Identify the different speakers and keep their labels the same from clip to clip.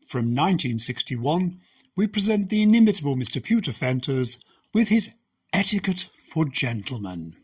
Speaker 1: From 1961, we present the inimitable Mr Pewter Fenters with his Etiquette for Gentlemen.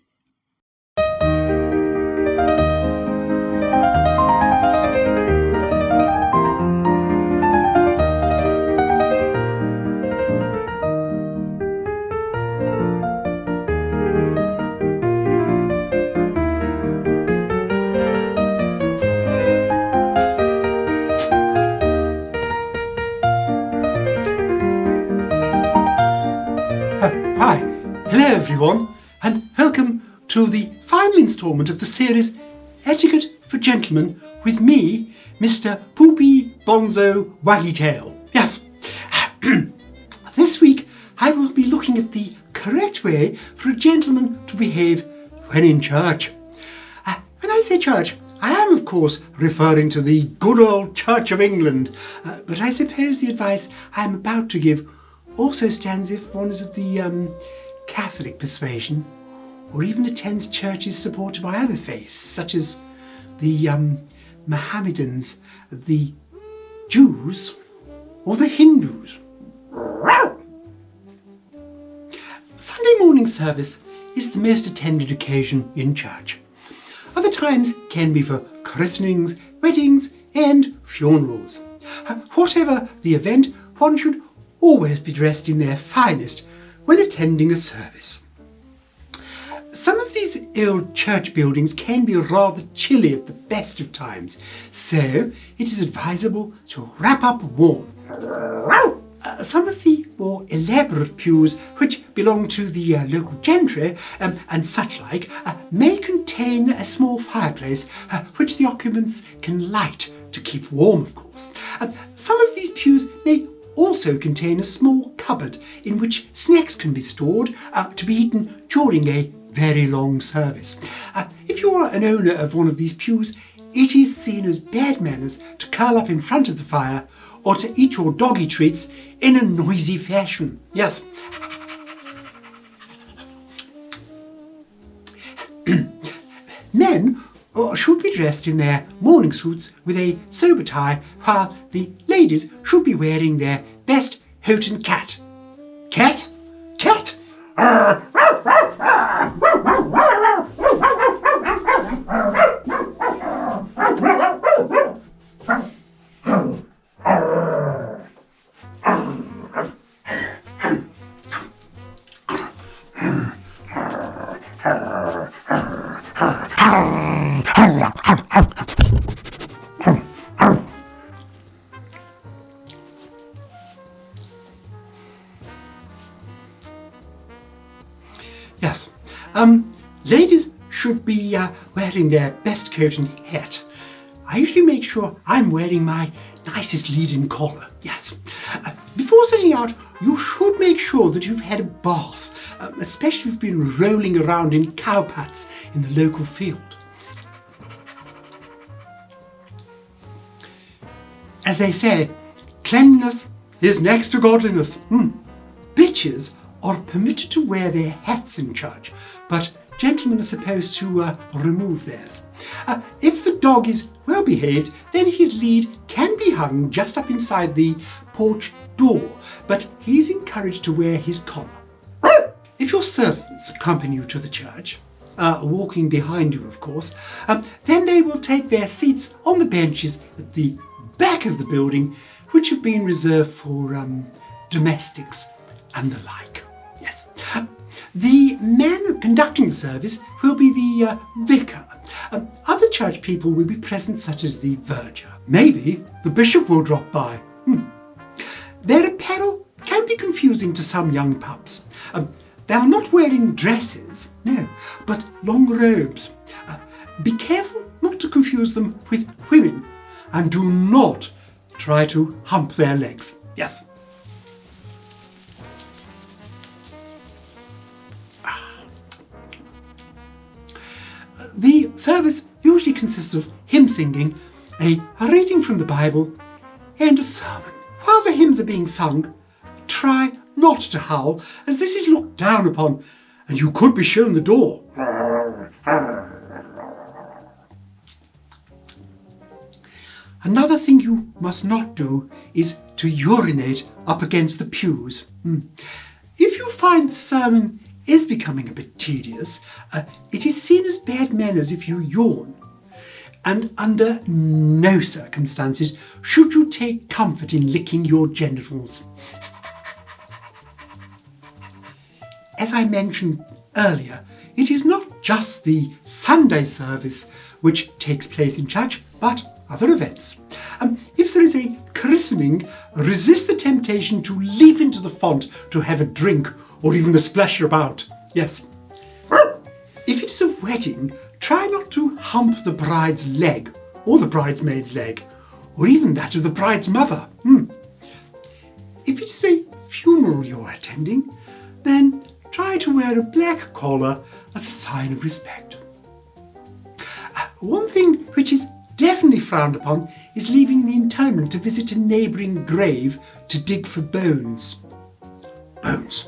Speaker 2: Hi, hello everyone, and welcome to the final instalment of the series Etiquette for Gentlemen with me, Mr Poopy Bonzo Waggytail. Yes, this week I will be looking at the correct way for a gentleman to behave when in church. When I say church, I am of course referring to the good old Church of England, but I suppose the advice I am about to give also stands if one is of the Catholic persuasion, or even attends churches supported by other faiths, such as the Mohammedans, the Jews, or the Hindus. Sunday morning service is the most attended occasion in church. Other times can be for christenings, weddings, and funerals. Whatever the event, one should always be dressed in their finest when attending a service. Some of these old church buildings can be rather chilly at the best of times, so it is advisable to wrap up warm. Some of the more elaborate pews, which belong to the local gentry and such like, may contain a small fireplace which the occupants can light to keep warm, of course. Some of these pews may also contain a small cupboard in which snacks can be stored to be eaten during a very long service. If you are an owner of one of these pews, it is seen as bad manners to curl up in front of the fire or to eat your doggy treats in a noisy fashion. Yes. Men should be dressed in their morning suits with a sober tie, while the ladies should be wearing their best Houghton cat. Cat? Cat? Yes. Ladies should be wearing their best coat and hat. I usually make sure I'm wearing my nicest lead-in collar. Yes. Before setting out, you should make sure that you've had a bath, especially if you've been rolling around in cowpats in the local field. As they say, cleanliness is next to godliness. Bitches are permitted to wear their hats in church, but gentlemen are supposed to remove theirs. If the dog is well behaved, then his lead can be hung just up inside the porch door, but he's encouraged to wear his collar. If your servants accompany you to the church, walking behind you of course, then they will take their seats on the benches at the back of the building, which have been reserved for domestics and the like. Yes. The man conducting the service will be the vicar. Other church people will be present, such as the verger. Maybe the bishop will drop by. Their apparel can be confusing to some young pups. They are not wearing dresses, no, but long robes. Be careful not to confuse them with women, and do not try to hump their legs. Yes. The service usually consists of hymn singing, a reading from the Bible, and a sermon. While the hymns are being sung, try not to howl, as this is looked down upon, and you could be shown the door. Another thing you must not do is to urinate up against the pews. If you find the sermon is becoming a bit tedious, it is seen as bad manners if you yawn. And under no circumstances should you take comfort in licking your genitals. As I mentioned earlier, it is not just the Sunday service which takes place in church, but other events. If there is a christening, resist the temptation to leap into the font to have a drink or even a splash about. Yes. If it is a wedding, try not to hump the bride's leg or the bridesmaid's leg or even that of the bride's mother. If it is a funeral you're attending, then try to wear a black collar as a sign of respect. One thing which is definitely frowned upon is leaving the interment to visit a neighbouring grave to dig for bones. Bones.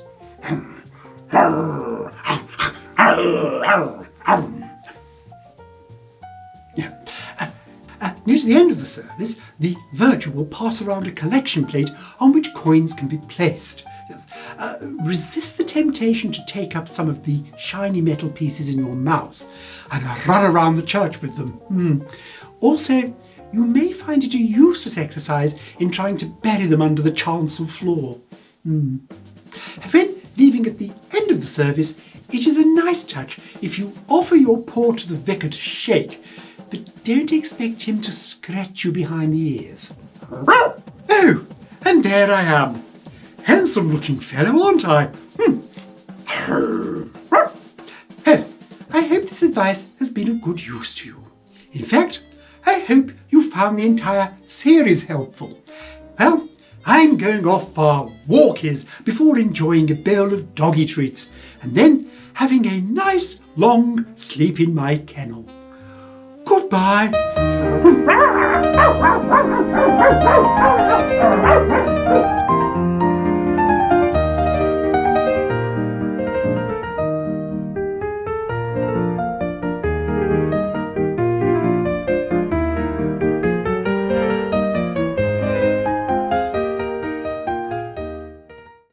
Speaker 2: Near to the end of the service, the verger will pass around a collection plate on which coins can be placed. Yes. Resist the temptation to take up some of the shiny metal pieces in your mouth and run around the church with them. Also, you may find it a useless exercise in trying to bury them under the chancel floor. When leaving at the end of the service, it is a nice touch if you offer your paw to the vicar to shake, but don't expect him to scratch you behind the ears. Oh, and there I am. Handsome looking fellow, aren't I? Well, I hope this advice has been of good use to you. In fact, I hope you found the entire series helpful. Well, I'm going off for walkies before enjoying a bowl of doggy treats and then having a nice long sleep in my kennel. Goodbye.